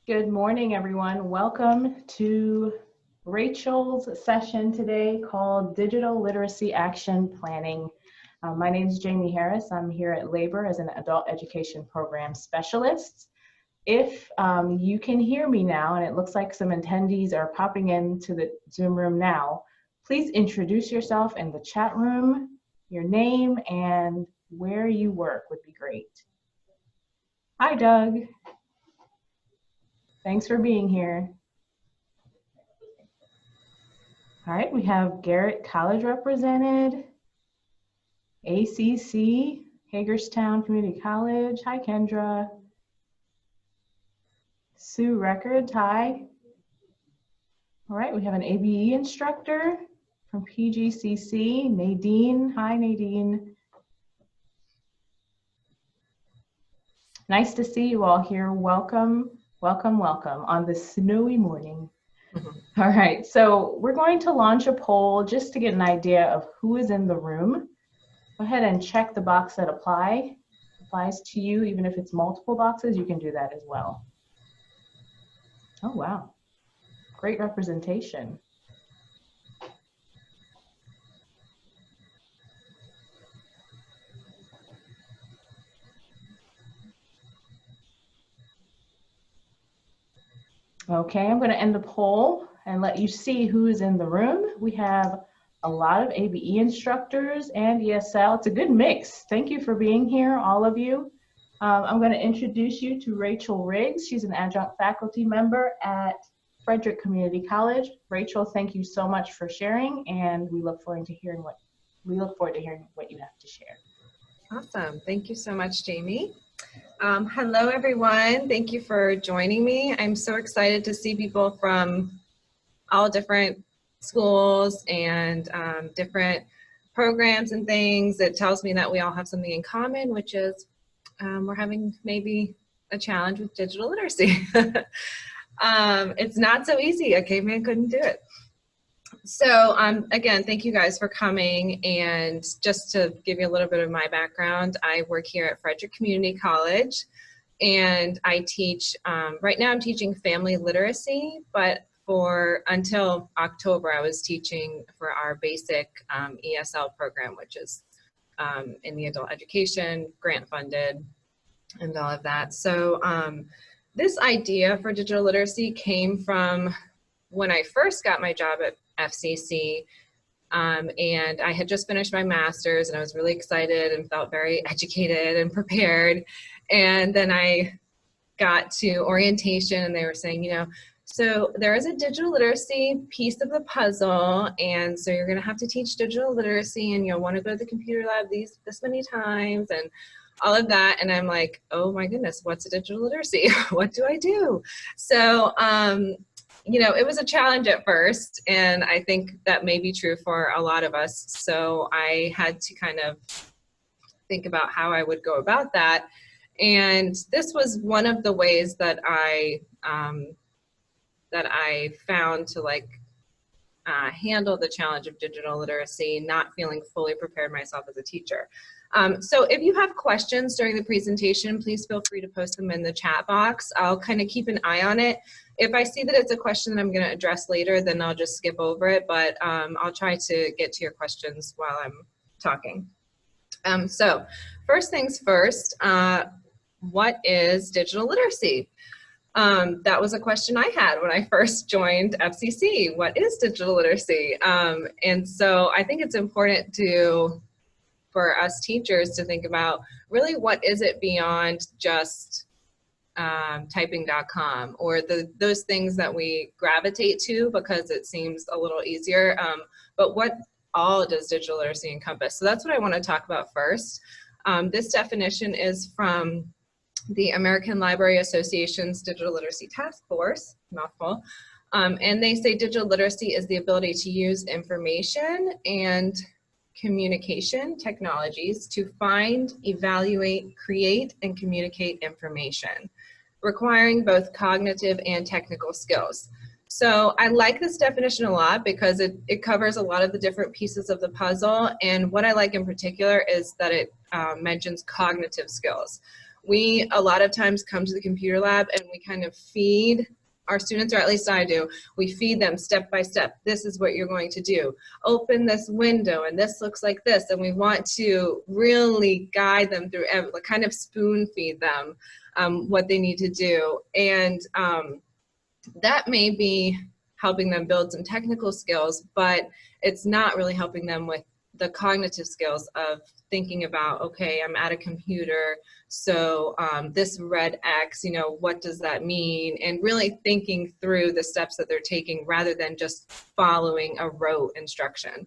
Good morning, everyone. Welcome to Rachel's session today called Digital Literacy Action Planning. My name is Jamie Harris. I'm here at Labor as an Adult Education Program Specialist. If you can hear me now, and it looks like some attendees are popping into the Zoom room now, please introduce yourself in the chat room. Your name and where you work would be great. Hi, Doug. Thanks for being here. All right, we have Garrett College represented, ACC, Hagerstown Community College. Hi, Kendra. Sue Records, hi. All right, we have an ABE instructor from PGCC, Nadine. Hi, Nadine. Nice to see you all here. Welcome, welcome, welcome on this snowy morning. All right, so we're going to launch a poll just to get an idea of who is in the room. Go ahead and check the box that applies to you. Even if it's multiple boxes, you can do that as well. Oh, wow. Great representation. Okay, I'm going to end the poll and let you see who is in the room. We have a lot of ABE instructors and ESL. It's a good mix. Thank you for being here, all of you. I'm going to introduce you to Rachel Riggs. She's an adjunct faculty member at Frederick Community College. Rachel, thank you so much for sharing, and we look forward to hearing what you have to share. Awesome. Thank you so much, Jamie. Hello, everyone. Thank you for joining me. I'm so excited to see people from all different schools and different programs and things. It tells me that we all have something in common, which is we're having maybe a challenge with digital literacy. It's not so easy. A caveman couldn't do it. So again, thank you guys for coming. And just to give you a little bit of my background, I work here at Frederick Community College, and I teach, right now I'm teaching family literacy, but until October, I was teaching for our basic ESL program, which is in the adult education, grant funded, and all of that. So this idea for digital literacy came from when I first got my job at FCC, and I had just finished my master's, and I was really excited and felt very educated and prepared. And then I got to orientation, and they were saying, so there is a digital literacy piece of the puzzle, and so you're going to have to teach digital literacy, and you'll want to go to the computer lab this many times, and all of that. And I'm like, oh my goodness, what's a digital literacy? What do I do? So it was a challenge at first, and I think that may be true for a lot of us. So I had to kind of think about how I would go about that. And this was one of the ways that I found to handle the challenge of digital literacy, not feeling fully prepared myself as a teacher. So if you have questions during the presentation, please feel free to post them in the chat box. I'll kind of keep an eye on it. If I see that it's a question that I'm going to address later, then I'll just skip over it, but I'll try to get to your questions while I'm talking. So first things first, what is digital literacy? That was a question I had when I first joined FCC. What is digital literacy? And so I think it's important for us teachers to think about really what is it beyond just typing.com or those things that we gravitate to because it seems a little easier, but what all does digital literacy encompass? So that's what I want to talk about first. This definition is from the American Library Association's Digital Literacy Task Force, mouthful, and they say digital literacy is the ability to use information and communication technologies to find, evaluate, create, and communicate information, requiring both cognitive and technical skills. So I like this definition a lot because it covers a lot of the different pieces of the puzzle, and what I like in particular is that it mentions cognitive skills, we a lot of times come to the computer lab and we kind of feed our students, or at least I do, we feed them step by step. This is what you're going to do. Open this window and this looks like this. And we want to really guide them through, kind of spoon feed them what they need to do. And that may be helping them build some technical skills, but it's not really helping them with the cognitive skills of thinking about, okay, I'm at a computer, so this red X, you know, what does that mean? And really thinking through the steps that they're taking rather than just following a rote instruction.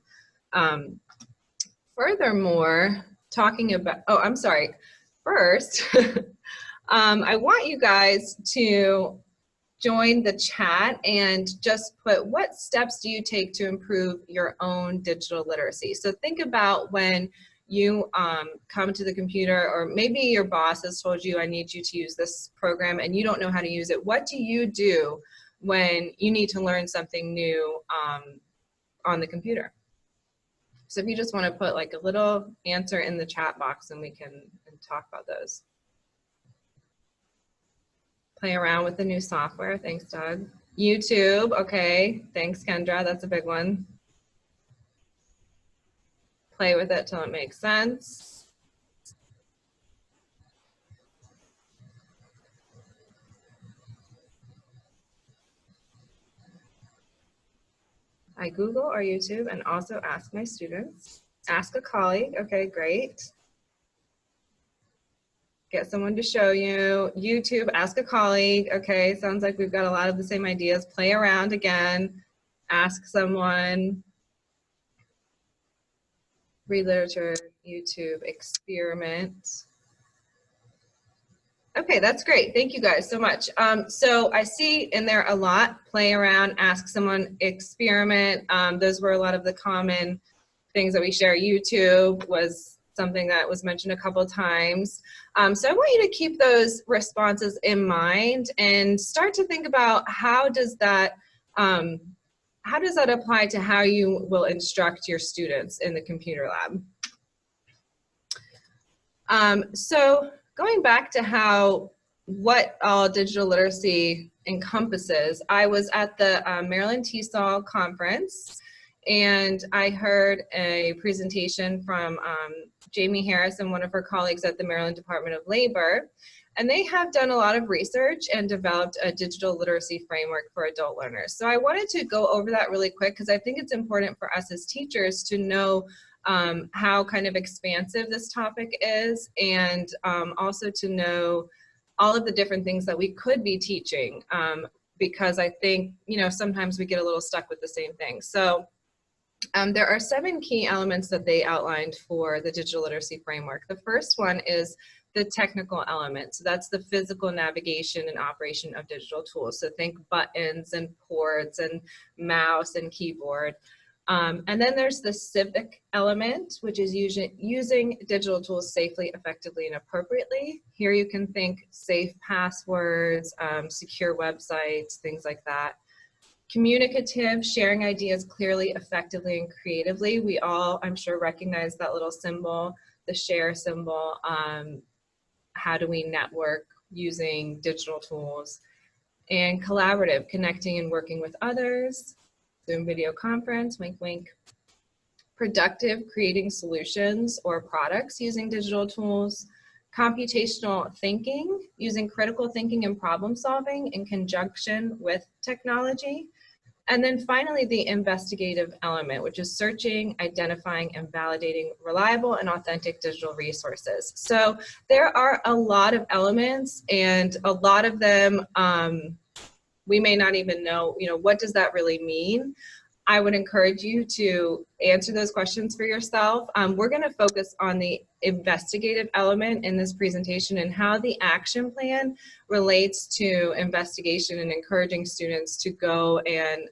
Furthermore, talking about, oh, I'm sorry, first, I want you guys to join the chat and just put, what steps do you take to improve your own digital literacy? So think about when you come to the computer, or maybe your boss has told you, I need you to use this program, and you don't know how to use it. What do you do when you need to learn something new on the computer? So if you just want to put like a little answer in the chat box, and we can talk about those. Play around with the new software. Thanks, Doug. YouTube. Okay. Thanks, Kendra. That's a big one. Play with it till it makes sense. I Google or YouTube and also ask my students. Ask a colleague. Okay, great. Get someone to show you. YouTube, ask a colleague. Okay, sounds like we've got a lot of the same ideas. Play around again. Ask someone. Read literature, YouTube, experiment. Okay, that's great. Thank you guys so much. So I see in there a lot: play around, ask someone, experiment. Those were a lot of the common things that we share. YouTube was something that was mentioned a couple of times. So I want you to keep those responses in mind and start to think about how does that apply to how you will instruct your students in the computer lab. So going back to what all digital literacy encompasses, I was at the Maryland TESOL conference, and I heard a presentation from Jamie Harris and one of her colleagues at the Maryland Department of Labor, and they have done a lot of research and developed a digital literacy framework for adult learners. So I wanted to go over that really quick because I think it's important for us as teachers to know how kind of expansive this topic is, and also to know all of the different things that we could be teaching, because I think, you know, sometimes we get a little stuck with the same thing. So there are 7 key elements that they outlined for the digital literacy framework. The first one is the technical element. So that's the physical navigation and operation of digital tools. So think buttons and ports and mouse and keyboard. And then there's the civic element, which is using digital tools safely, effectively, and appropriately. Here you can think safe passwords, secure websites, things like that. Communicative, sharing ideas clearly, effectively, and creatively. We all, I'm sure, recognize that little symbol, the share symbol. How do we network using digital tools? And collaborative, connecting and working with others. Zoom video conference, wink, wink. Productive, creating solutions or products using digital tools. Computational thinking, using critical thinking and problem solving in conjunction with technology. And then finally, the investigative element, which is searching, identifying, and validating reliable and authentic digital resources. So there are a lot of elements, and a lot of them we may not even know, you know, what does that really mean? I would encourage you to answer those questions for yourself. We're going to focus on the investigative element in this presentation and how the action plan relates to investigation and encouraging students to go and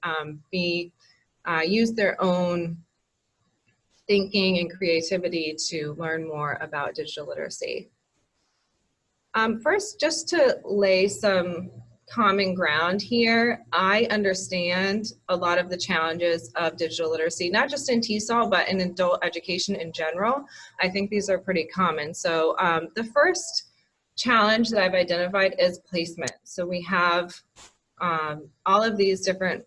use their own thinking and creativity to learn more about digital literacy. First, just to lay some common ground here, I understand a lot of the challenges of digital literacy, not just in TESOL, but in adult education in general. I think these are pretty common. So the first challenge that I've identified is placement. So we have all of these different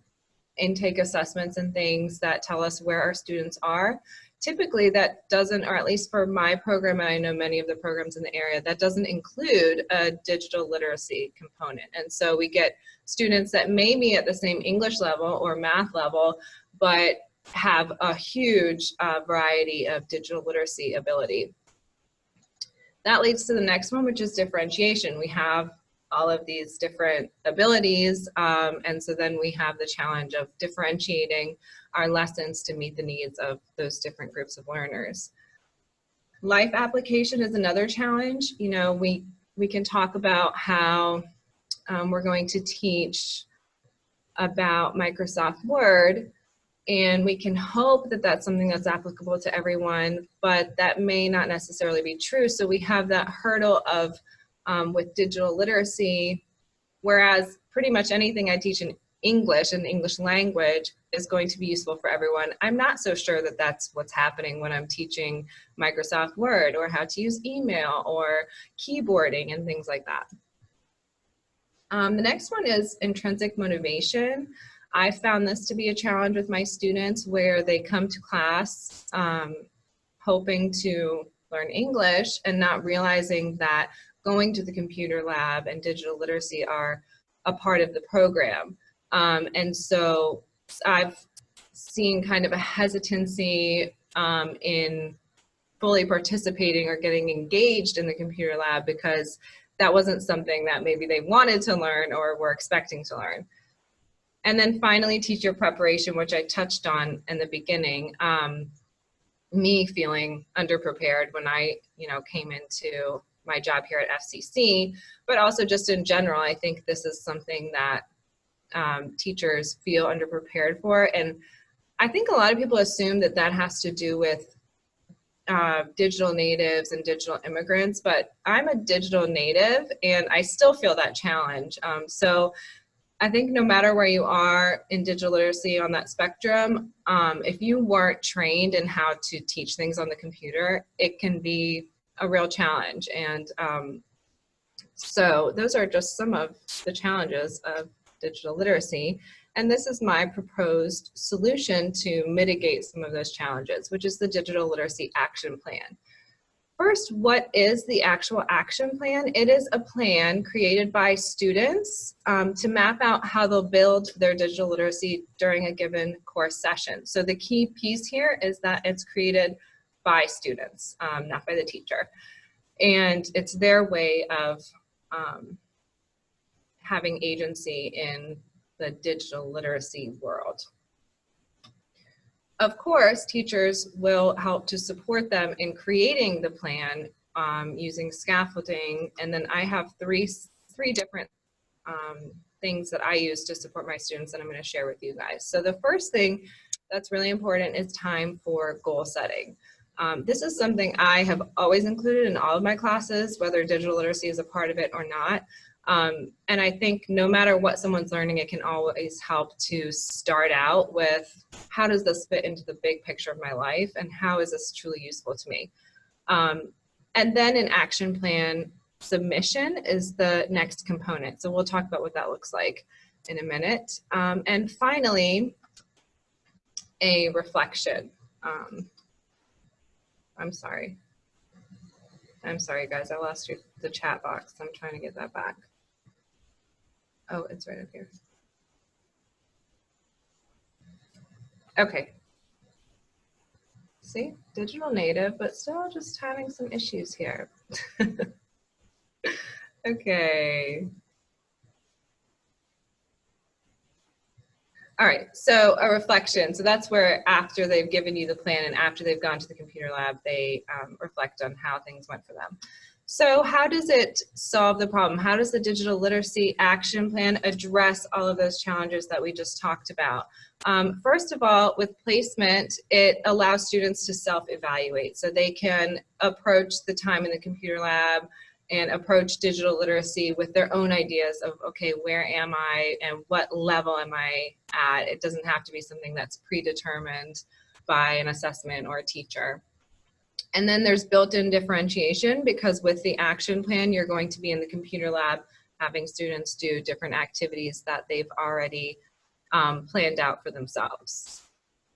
intake assessments and things that tell us where our students are. Typically that doesn't, or at least for my program, and I know many of the programs in the area, that doesn't include a digital literacy component. And so we get students that may be at the same English level or math level, but have a huge variety of digital literacy ability. That leads to the next one, which is differentiation. We have all of these different abilities, and so then we have the challenge of differentiating our lessons to meet the needs of those different groups of learners. Life application is another challenge. You know, we can talk about how we're going to teach about Microsoft Word, and we can hope that that's something that's applicable to everyone, but that may not necessarily be true. So we have that hurdle of with digital literacy, whereas pretty much anything I teach in English and English language is going to be useful for everyone. I'm not so sure that that's what's happening when I'm teaching Microsoft Word or how to use email or keyboarding and things like that. The next one is intrinsic motivation. I found this to be a challenge with my students where they come to class hoping to learn English and not realizing that going to the computer lab and digital literacy are a part of the program. And so I've seen kind of a hesitancy in fully participating or getting engaged in the computer lab because that wasn't something that maybe they wanted to learn or were expecting to learn. And then finally, teacher preparation, which I touched on in the beginning. Me feeling underprepared when I, came into my job here at FCC, but also just in general, I think this is something that teachers feel underprepared for. And I think a lot of people assume that that has to do with digital natives and digital immigrants, but I'm a digital native and I still feel that challenge. So I think no matter where you are in digital literacy on that spectrum, if you weren't trained in how to teach things on the computer, it can be a real challenge. And so those are just some of the challenges of digital literacy. And this is my proposed solution to mitigate some of those challenges, which is the Digital Literacy Action Plan. First, what is the actual action plan? It is a plan created by students to map out how they'll build their digital literacy during a given course session. So the key piece here is that it's created by students, not by the teacher. And it's their way of having agency in the digital literacy world. Of course, teachers will help to support them in creating the plan using scaffolding. And then I have three different things that I use to support my students that I'm going to share with you guys. So the first thing that's really important is time for goal setting. This is something I have always included in all of my classes, whether digital literacy is a part of it or not. And I think no matter what someone's learning, it can always help to start out with how does this fit into the big picture of my life and how is this truly useful to me? And then an action plan submission is the next component. So we'll talk about what that looks like in a minute. And finally, a reflection. I'm sorry guys, I lost the chat box. I'm trying to get that back. Oh, it's right up here. Okay. See, digital native, but still just having some issues here. Okay. All right, so a reflection. So that's where after they've given you the plan and after they've gone to the computer lab, they reflect on how things went for them. So how does it solve the problem? How does the Digital Literacy Action Plan address all of those challenges that we just talked about? First of all, with placement, it allows students to self-evaluate. So they can approach the time in the computer lab and approach digital literacy with their own ideas of, okay, where am I and what level am I at? It doesn't have to be something that's predetermined by an assessment or a teacher. And then there's built-in differentiation, because with the action plan, you're going to be in the computer lab having students do different activities that they've already planned out for themselves.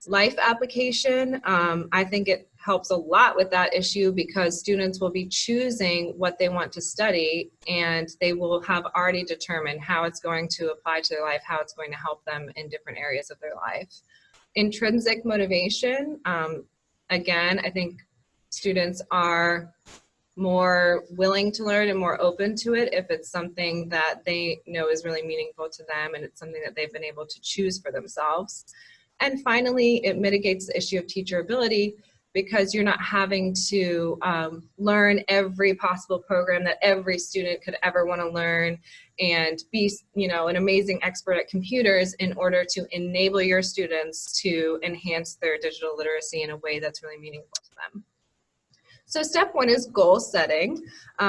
Life application, I think it helps a lot with that issue, because students will be choosing what they want to study, and they will have already determined how it's going to apply to their life, how it's going to help them in different areas of their life. Intrinsic motivation, again, I think students are more willing to learn and more open to it if it's something that they know is really meaningful to them and it's something that they've been able to choose for themselves. And finally, it mitigates the issue of teachability, because you're not having to learn every possible program that every student could ever want to learn and be, you know, an amazing expert at computers in order to enable your students to enhance their digital literacy in a way that's really meaningful to them. So step one is goal setting,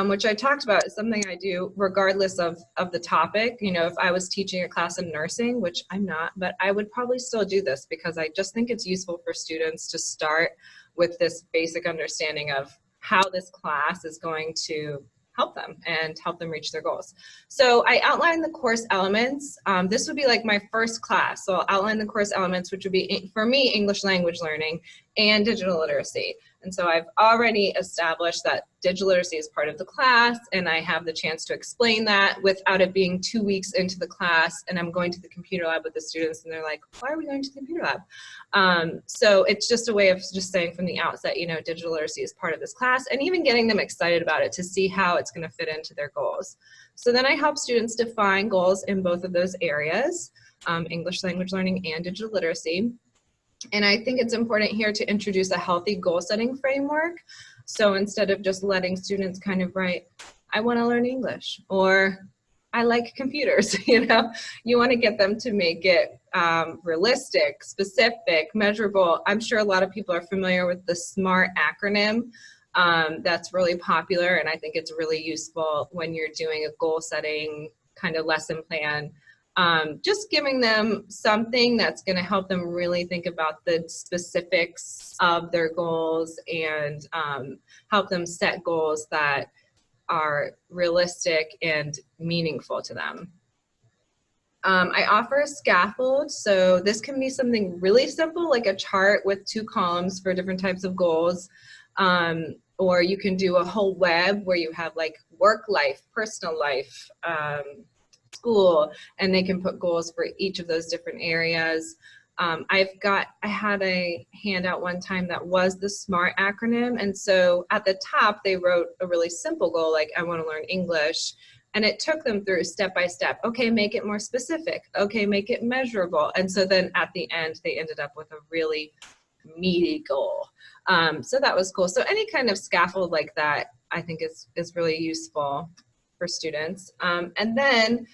which I talked about is something I do regardless of the topic. You know, if I was teaching a class in nursing, which I'm not, but I would probably still do this, because I just think it's useful for students to start with this basic understanding of how this class is going to help them and help them reach their goals. So I outline the course elements. This would be like my first class. So I'll outline the course elements, which would be, for me, English language learning and digital literacy. And so I've already established that digital literacy is part of the class, and I have the chance to explain that without it being 2 weeks into the class and I'm going to the computer lab with the students and they're like, why are we going to the computer lab? So it's just a way of just saying from the outset, you know, digital literacy is part of this class, and even getting them excited about it to see how it's going to fit into their goals. So then I help students define goals in both of those areas, English language learning and digital literacy. And I think it's important here to introduce a healthy goal setting framework. So instead of just letting students kind of write, I want to learn English, or I like computers, you know, you want to get them to make it realistic, specific, measurable. I'm sure a lot of people are familiar with the SMART acronym. That's really popular, and I think it's really useful when you're doing a goal setting kind of lesson plan. Just giving them something that's going to help them really think about the specifics of their goals and help them set goals that are realistic and meaningful to them. I offer a scaffold, so this can be something really simple, like a chart with 2 columns for different types of goals, or you can do a whole web where you have like work life, personal life, school, and they can put goals for each of those different areas. I had a handout one time that was the SMART acronym, and so at the top they wrote a really simple goal like I want to learn English, and it took them through step by step. Okay, make it more specific. Okay, make it measurable. And so then at the end they ended up with a really meaty goal. So that was cool. So any kind of scaffold like that I think is really useful for students. And then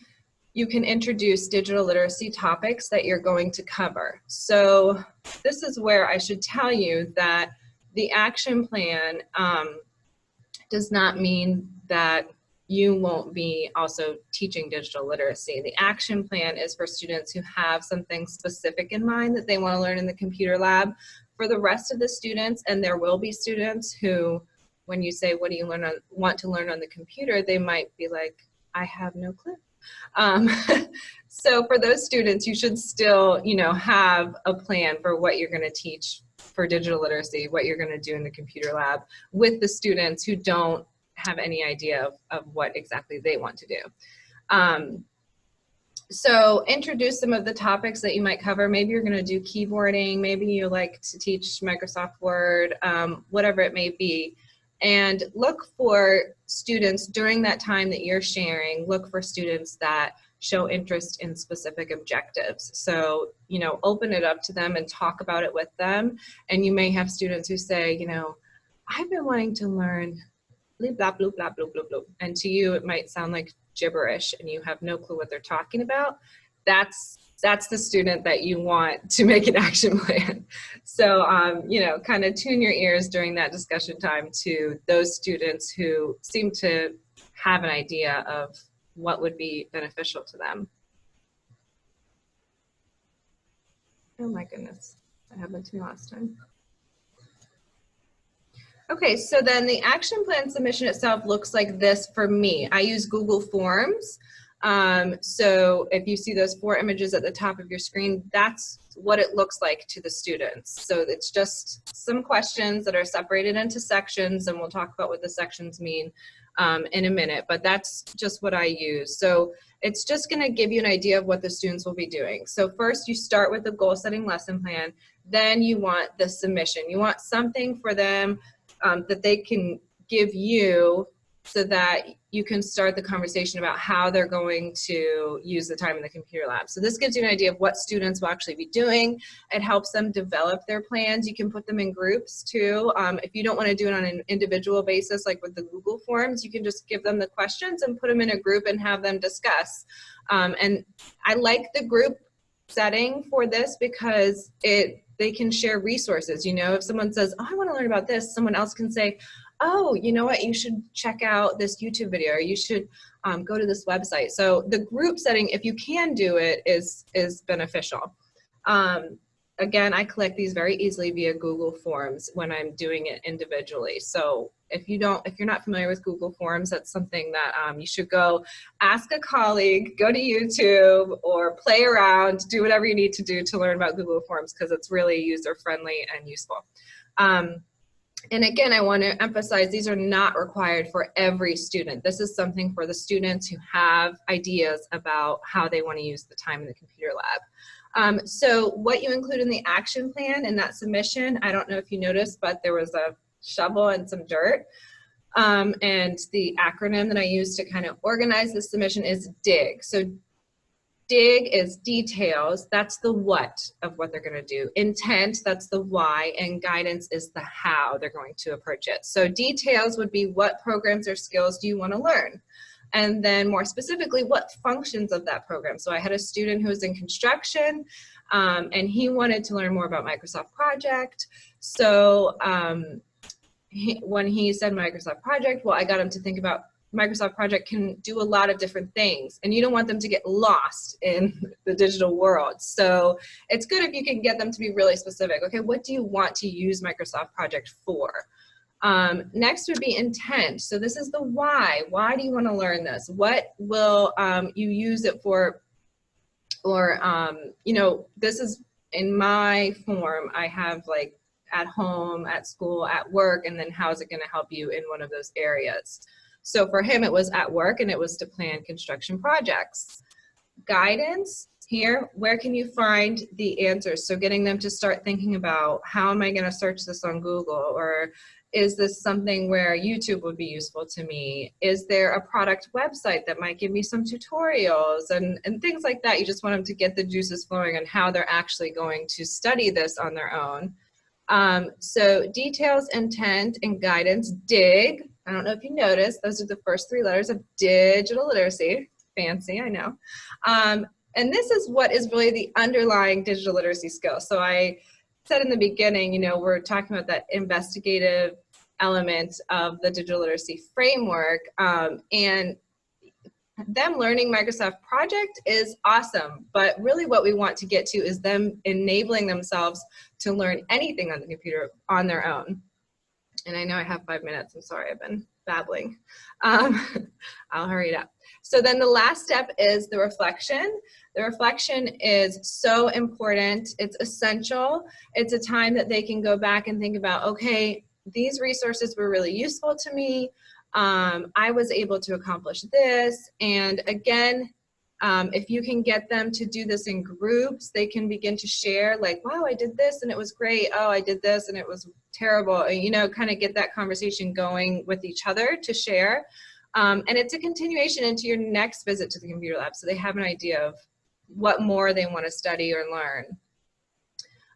you can introduce digital literacy topics that you're going to cover. So this is where I should tell you that the action plan does not mean that you won't be also teaching digital literacy. The action plan is for students who have something specific in mind that they want to learn in the computer lab. For the rest of the students, and there will be students who, when you say, what do you want to learn on the computer, they might be like, I have no clue. So for those students, you should still, you know, have a plan for what you're going to teach for digital literacy, what you're going to do in the computer lab with the students who don't have any idea of what exactly they want to do. So introduce some of the topics that you might cover. Maybe you're going to do keyboarding, maybe you like to teach Microsoft Word, whatever it may be. And look for students during that time that you're sharing, look for students that show interest in specific objectives. So, you know, open it up to them and talk about it with them. And you may have students who say, you know, I've been wanting to learn blah, blah, blah, blah, blah, blah, blah. And to you, it might sound like gibberish and you have no clue what they're talking about. That's the student that you want to make an action plan. So, you know, kind of tune your ears during that discussion time to those students who seem to have an idea of what would be beneficial to them. Oh my goodness, that happened to me last time. Okay, so then the action plan submission itself looks like this for me. I use Google Forms. So if you see those 4 images at the top of your screen, that's what it looks like to the students. So it's just some questions that are separated into sections, and we'll talk about what the sections mean in a minute, but that's just what I use. So it's just going to give you an idea of what the students will be doing. So first you start with the goal setting lesson plan, then you want the submission. You want something for them that they can give you so that you can start the conversation about how they're going to use the time in the computer lab. So this gives you an idea of what students will actually be doing. It helps them develop their plans. You can put them in groups too. If you don't want to do it on an individual basis, like with the Google Forms, you can just give them the questions and put them in a group and have them discuss. And I like the group setting for this because they can share resources. You know, if someone says, oh, I want to learn about this, someone else can say, oh, you know what, you should check out this YouTube video, or you should go to this website. So the group setting, if you can do it, is beneficial. Again, I collect these very easily via Google Forms when I'm doing it individually. So if you're not familiar with Google Forms, that's something that you should go ask a colleague, go to YouTube, or play around, do whatever you need to do to learn about Google Forms, because it's really user-friendly and useful. And again, I want to emphasize these are not required for every student. This is something for the students who have ideas about how they want to use the time in the computer lab. So what you include in the action plan in that submission, I don't know if you noticed, but there was a shovel and some dirt. And the acronym that I use to kind of organize the submission is DIG. So DIG is details, that's the what of what they're going to do. Intent, that's the why, and guidance is the how they're going to approach it. So details would be what programs or skills do you want to learn? And then more specifically, what functions of that program? So I had a student who was in construction, and he wanted to learn more about Microsoft Project. So when he said Microsoft Project, well, I got him to think about Microsoft Project can do a lot of different things, and you don't want them to get lost in the digital world. So it's good if you can get them to be really specific. Okay, what do you want to use Microsoft Project for? Next would be intent. So this is the why. Why do you want to learn this? What will you use it for? Or, you know, this is in my form, I have like at home, at school, at work, and then how is it going to help you in one of those areas? So for him, it was at work, and it was to plan construction projects. Guidance here, where can you find the answers? So getting them to start thinking about, how am I going to search this on Google? Or is this something where YouTube would be useful to me? Is there a product website that might give me some tutorials and things like that? You just want them to get the juices flowing on how they're actually going to study this on their own. So details, intent, and guidance, DIG. I don't know if you noticed, those are the first 3 letters of digital literacy. Fancy, I know. And this is what is really the underlying digital literacy skill. So I said in the beginning, you know, we're talking about that investigative element of the digital literacy framework, and them learning Microsoft Project is awesome, but really what we want to get to is them enabling themselves to learn anything on the computer on their own. And I know I have 5 minutes. I'm sorry, I've been babbling. I'll hurry it up. So then the last step is the reflection. The reflection is so important. It's essential. It's a time that they can go back and think about, okay, these resources were really useful to me. I was able to accomplish this. And again, if you can get them to do this in groups, they can begin to share, like, wow, I did this and it was great. Oh, I did this and it was terrible. You know, kind of get that conversation going with each other to share. And it's a continuation into your next visit to the computer lab, so they have an idea of what more they want to study or learn.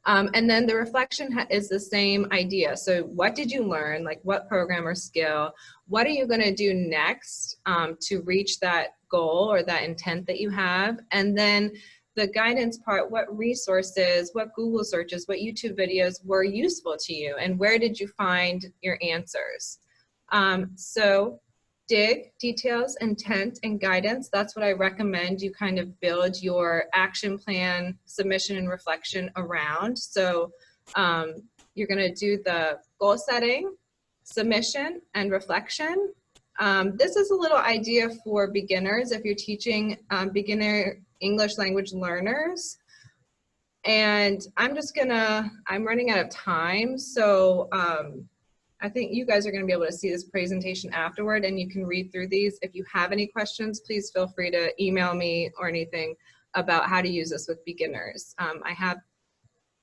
And then the reflection is the same idea. So what did you learn? Like, what program or skill? What are you going to do next to reach that goal or that intent that you have? And then the guidance part, what resources, what Google searches, what YouTube videos were useful to you, and where did you find your answers? So DIG, details, intent, and guidance. That's what I recommend you kind of build your action plan, submission, and reflection around. So you're going to do the goal setting, submission, and reflection. This is a little idea for beginners if you're teaching beginner English language learners. And I'm running out of time, so I think you guys are going to be able to see this presentation afterward, and you can read through these. If you have any questions, please feel free to email me or anything about how to use this with beginners. I have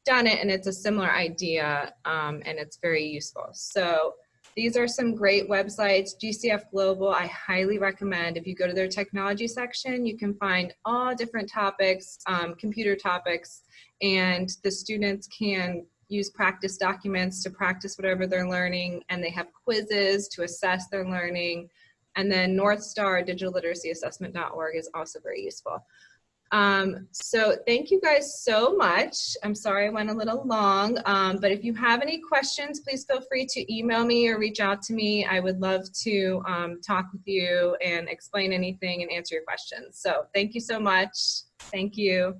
done it, and it's a similar idea, and it's very useful. So these are some great websites. GCF Global, I highly recommend. If you go to their technology section, you can find all different topics, computer topics, and the students can use practice documents to practice whatever they're learning, and they have quizzes to assess their learning. And then North Star Digital Literacy Assessment.org is also very useful. So thank you guys so much. I'm sorry I went a little long, but if you have any questions, please feel free to email me or reach out to me. I would love to talk with you and explain anything and answer your questions. So thank you so much. Thank you.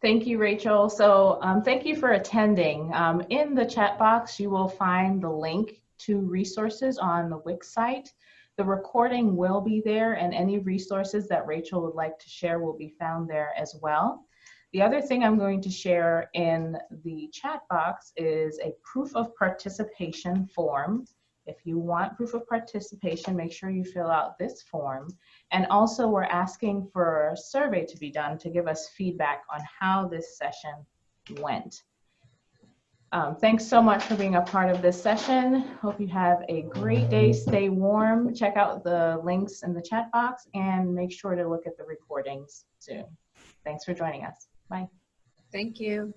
Thank you, Rachel. So thank you for attending. In the chat box, you will find the link to resources on the Wix site. The recording will be there, and any resources that Rachel would like to share will be found there as well. The other thing I'm going to share in the chat box is a proof of participation form. If you want proof of participation, make sure you fill out this form. And also, we're asking for a survey to be done to give us feedback on how this session went. Thanks so much for being a part of this session. Hope you have a great day. Stay warm. Check out the links in the chat box and make sure to look at the recordings soon. Thanks for joining us. Bye. Thank you.